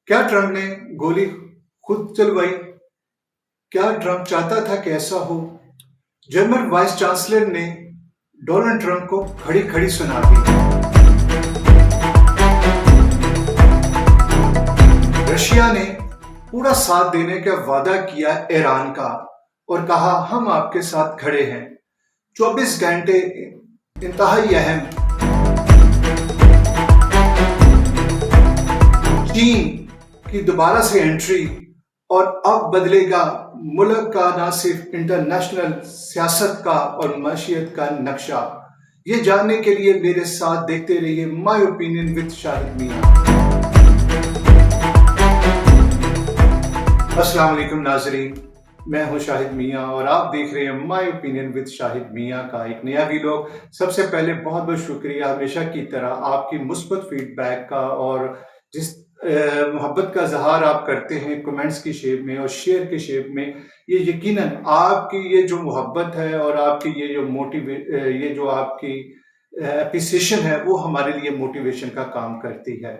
क्या ट्रम्प ने गोली खुद चलवाई? क्या ट्रम्प चाहता था कि ऐसा हो? जर्मन वाइस चांसलर ने डोनाल्ड ट्रम्प को खड़ी खड़ी सुना दी। रशिया ने पूरा साथ देने का वादा किया ईरान का और कहा हम आपके साथ खड़े हैं। 24 घंटे इंतहाई अहम। चीन की दोबारा से एंट्री और अब बदलेगा मुल्क का न सिर्फ इंटरनेशनल सियासत का और मशीयत का नक्शा। ये जानने के लिए मेरे साथ देखते रहिए माय ओपिनियन विद शाहिद मियां। अस्सलाम वालेकुम नाजरीन, मैं हूं शाहिद मियां और आप देख रहे हैं माय ओपिनियन विद शाहिद मियां का एक नया वीडियो। सबसे पहले बहुत बहुत शुक्रिया हमेशा की तरह आपकी मुस्बत फीडबैक का और जिस मोहब्बत का इजहार आप करते हैं कमेंट्स की शेप में और शेयर के शेप में। ये यकीनन आपकी ये जो मोहब्बत है और आपकी ये जो आपकी एप्रिसिएशन है वो हमारे लिए मोटिवेशन का काम करती है।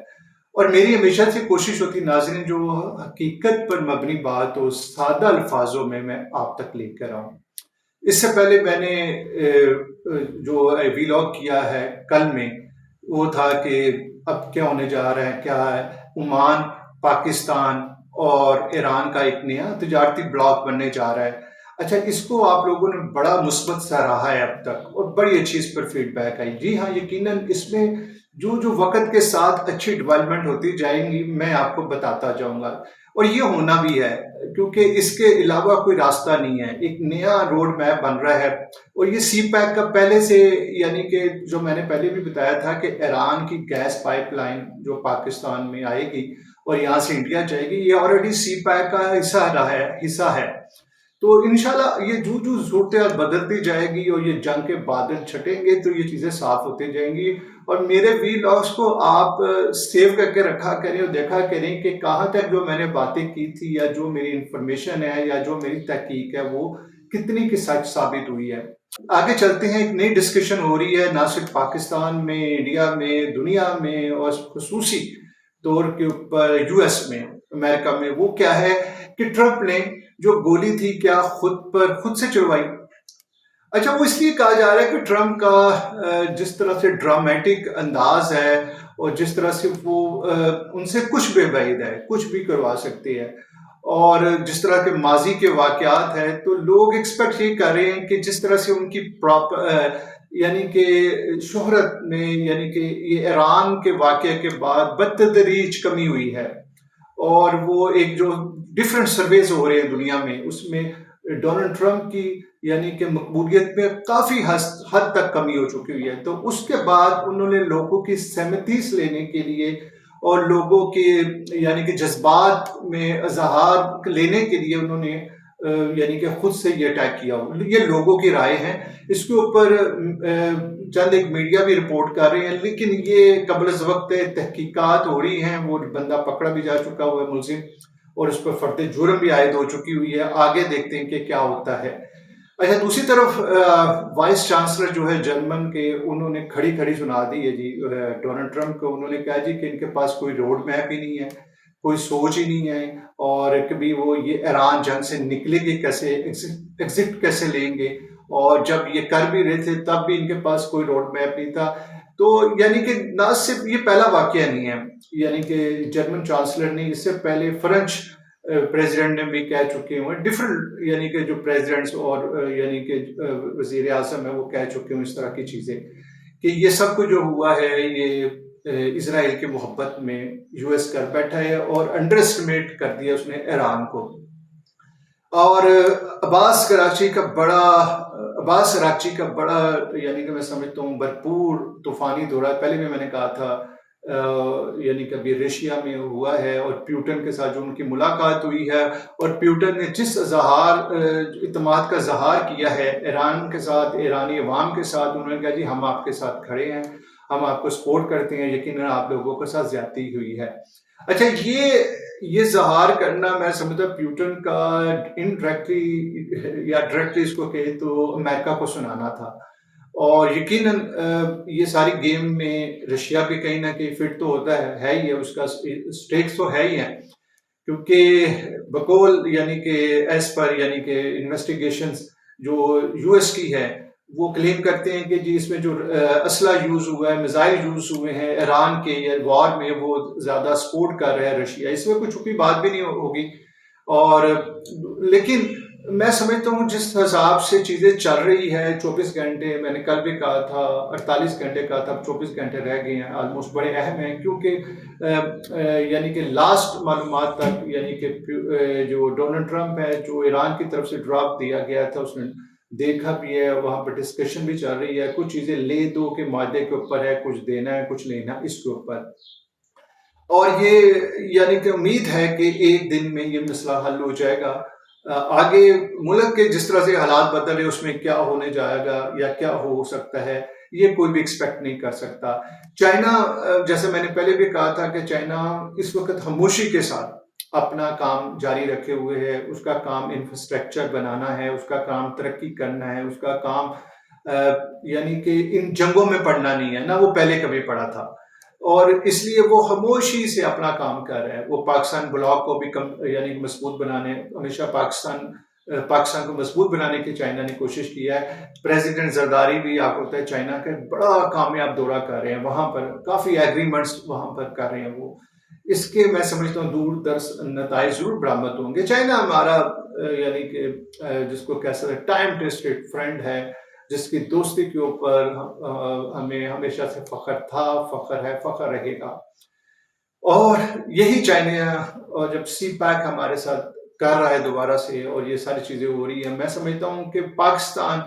और मेरी हमेशा से कोशिश होती नाज़रीन जो हकीकत पर मबनी बात हो सादा अल्फाजों में मैं आप तक लेकर आऊँ। इससे पहले मैंने जो व्लॉग किया है कल में वो था कि अब क्या होने जा रहा है, क्या है ओमान, पाकिस्तान और ईरान का एक नया तजारती ब्लॉक बनने जा रहा है। अच्छा, इसको आप लोगों ने बड़ा मुस्बत सराहा है अब तक और बड़ी अच्छी इस पर फीडबैक आई। जी हाँ, यकीनन इसमें जो जो वक्त के साथ अच्छी डेवलपमेंट होती जाएंगी मैं आपको बताता जाऊंगा और ये होना भी है क्योंकि इसके अलावा कोई रास्ता नहीं है। एक नया रोड मैप बन रहा है और ये सी पैक का पहले से यानी कि जो मैंने पहले भी बताया था कि ईरान की गैस पाइपलाइन जो पाकिस्तान में आएगी और यहाँ से इंडिया जाएगी, ये ऑलरेडी सी पैक का हिस्सा है। तो इंशाल्लाह ये जो सूरत बदलती जाएगी और ये जंग के बादल छटेंगे तो ये चीज़ें साफ होती जाएंगी। और मेरे वीलॉग्स को आप सेव करके रखा करें और देखा करें कि कहाँ तक जो मैंने बातें की थी या जो मेरी इंफॉर्मेशन है या जो मेरी तहकीक है वो कितनी की सच साबित हुई है। आगे चलते हैं, एक नई डिस्कशन हो रही है ना सिर्फ पाकिस्तान में, इंडिया में, दुनिया में और खुसूसी तौर के ऊपर यूएस में, अमेरिका में। वो क्या है कि ट्रम्प ने जो गोली थी क्या खुद से चलवाई। अच्छा, वो इसलिए कहा जा रहा है कि ट्रम्प का जिस तरह से ड्रामेटिक अंदाज है और जिस तरह से वो उनसे कुछ भी बैद है, कुछ भी करवा सकते हैं और जिस तरह के माजी के वाकयात है तो लोग एक्सपेक्ट ये कर रहे हैं कि जिस तरह से उनकी यानी कि शोहरत में यानी कि ये ईरान के वाकये के बाद बतदरीज कमी हुई है और वो एक जो डिफरेंट सर्वेज हो रहे हैं दुनिया में उसमें डोनाल्ड ट्रम्प की यानी कि मकबूलियत में काफ़ी हद तक कमी हो चुकी हुई है। तो उसके बाद उन्होंने लोगों की सहमति लेने के लिए और लोगों के यानी कि जज्बात में इजहार लेने के लिए उन्होंने यानी कि खुद से ये अटैक किया। ये लोगों की राय है, इसके ऊपर चंद एक मीडिया भी रिपोर्ट कर रहे हैं, लेकिन ये कबल वक्त तहकीकात हो रही हैं। वो बंदा पकड़ा भी जा चुका हुआ है मुलजिम और उस पर फर्द जुर्म भी आयद हो चुकी हुई है। आगे देखते हैं कि क्या होता है। अच्छा, दूसरी तरफ वाइस चांसलर जो है जर्मन के, उन्होंने खड़ी खड़ी सुना दी है जी डोनाल्ड ट्रम्प को। उन्होंने कहा जी कि इनके पास कोई रोड मैप ही नहीं है, कोई सोच ही नहीं है और कभी वो ये ईरान जंग से निकलेगी कैसे, एग्जिट कैसे लेंगे, और जब ये कर भी रहे थे तब भी इनके पास कोई रोड मैप नहीं था। तो यानी कि ना सिर्फ ये पहला वाकया नहीं है, यानी कि जर्मन चांसलर ने इससे पहले फ्रेंच प्रेसिडेंट ने भी कह चुके हुए, डिफरेंट यानी कि जो प्रेसिडेंट्स और यानी कि वजीर आजम है वो कह चुके हैं इस तरह की चीज़ें कि ये सब कुछ जो हुआ है ये इसराइल की मोहब्बत में यूएस कर बैठा है और अंडर एस्टिमेट कर दिया उसने ईरान को। और अब्बास कराची का बड़ा यानी कि मैं समझता हूँ भरपूर तूफानी दौरा। पहले भी मैंने कहा था यानी कि अभी रशिया में हुआ है और प्यूटन के साथ जो उनकी मुलाकात हुई है और प्यूटन ने जिस इत्मीनान का इजहार किया है ईरान के साथ, ईरानी अवाम के साथ, उन्होंने कहा जी हम आपके साथ खड़े हैं, हम आपको सपोर्ट करते हैं, यकीनन आप लोगों के साथ ज्यादती हुई है। अच्छा, ये इजहार करना मैं समझता प्यूटन का इनडायरेक्टली या डायरेक्टली इसको कहे तो अमेरिका को सुनाना था اور یقیناً یہ ساری گیم میں رشیا بھی کہیں نہ کہیں فٹ تو ہوتا ہے ہی ہے، اس کا اسٹیکس تو ہے ہی ہے، کیونکہ بقول یعنی کہ ایز پر یعنی کہ انویسٹیگیشنز جو یو ایس کی ہے، وہ کلیم کرتے ہیں کہ جی اس میں جو اسلحہ یوز ہوا ہے، میزائل یوز ہوئے ہیں ایران کے یا وار میں، وہ زیادہ سپورٹ کر رہا ہے رشیا، اس میں کوئی چھپی بات بھی نہیں ہوگی۔ اور لیکن میں سمجھتا ہوں جس حساب سے چیزیں چل رہی ہے، 24 گھنٹے میں نے کل بھی کہا تھا، 48 گھنٹے کہا تھا، 24 گھنٹے رہ گئے ہیں، آلموسٹ بڑے اہم ہیں، کیونکہ یعنی کہ لاسٹ معلومات تک یعنی کہ جو ڈونلڈ ٹرمپ ہے، جو ایران کی طرف سے ڈراپ دیا گیا تھا، اس نے دیکھا بھی ہے، وہاں پہ ڈسکشن بھی چل رہی ہے، کچھ چیزیں لے دو کے معاہدے کے اوپر ہے، کچھ دینا ہے کچھ لینا اس کے اوپر، اور یہ یعنی کہ امید ہے کہ ایک دن میں یہ مسئلہ حل ہو جائے گا۔ آگے ملک کے جس طرح سے حالات بدل رہے اس میں کیا ہونے جائے گا یا کیا ہو سکتا ہے، یہ کوئی بھی ایکسپیکٹ نہیں کر سکتا۔ چائنا، جیسے میں نے پہلے بھی کہا تھا کہ چائنا اس وقت خاموشی کے ساتھ اپنا کام جاری رکھے ہوئے ہے، اس کا کام انفراسٹرکچر بنانا ہے، اس کا کام ترقی کرنا ہے، اس کا کام یعنی کہ ان جنگوں میں پڑنا نہیں ہے، نہ وہ پہلے کبھی پڑا تھا، اور اس لیے وہ خاموشی سے اپنا کام کر رہا ہے۔ وہ پاکستان بلاک کو بھی یعنی مضبوط بنانے، ہمیشہ پاکستان کو مضبوط بنانے کی چائنا نے کوشش کیا ہے۔ پریزیڈنٹ زرداری بھی آپ کو پتہ ہے چائنا کا بڑا کامیاب دورہ کر رہے ہیں، وہاں پر کافی ایگریمنٹس وہاں پر کر رہے ہیں وہ، اس کے میں سمجھتا ہوں دور درس نتائج ضرور برآمد ہوں گے۔ چائنا ہمارا یعنی کہ جس کو کہہ سکتے ٹائم ٹیسٹڈ فرینڈ ہے، جس کی دوستی کے اوپر ہمیں ہمیشہ سے فخر تھا، فخر ہے، فخر رہے گا۔ اور یہی چائنا اور جب سی پیک ہمارے ساتھ کر رہا ہے دوبارہ سے اور یہ ساری چیزیں ہو رہی ہیں، میں سمجھتا ہوں کہ پاکستان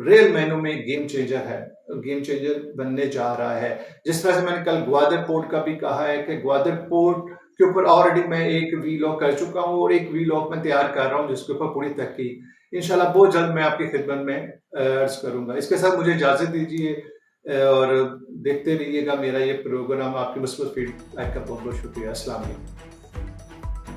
ریل مینوں میں گیم چینجر ہے، گیم چینجر بننے جا رہا ہے۔ جس طرح سے میں نے کل گوادر پورٹ کا بھی کہا ہے کہ گوادر پورٹ کے اوپر آلریڈی میں ایک وی لاگ کر چکا ہوں اور ایک وی لاگ میں تیار کر رہا ہوں جس کے اوپر پوری تحقیق انشاءاللہ بہت جلد میں آپ کی خدمت میں عرض کروں گا۔ اس کے ساتھ مجھے اجازت دیجیے اور دیکھتے رہیے گا میرا یہ پروگرام۔ آپ کی مثبت فیڈ بیک کا بہت بہت شکریہ۔ السلام علیکم۔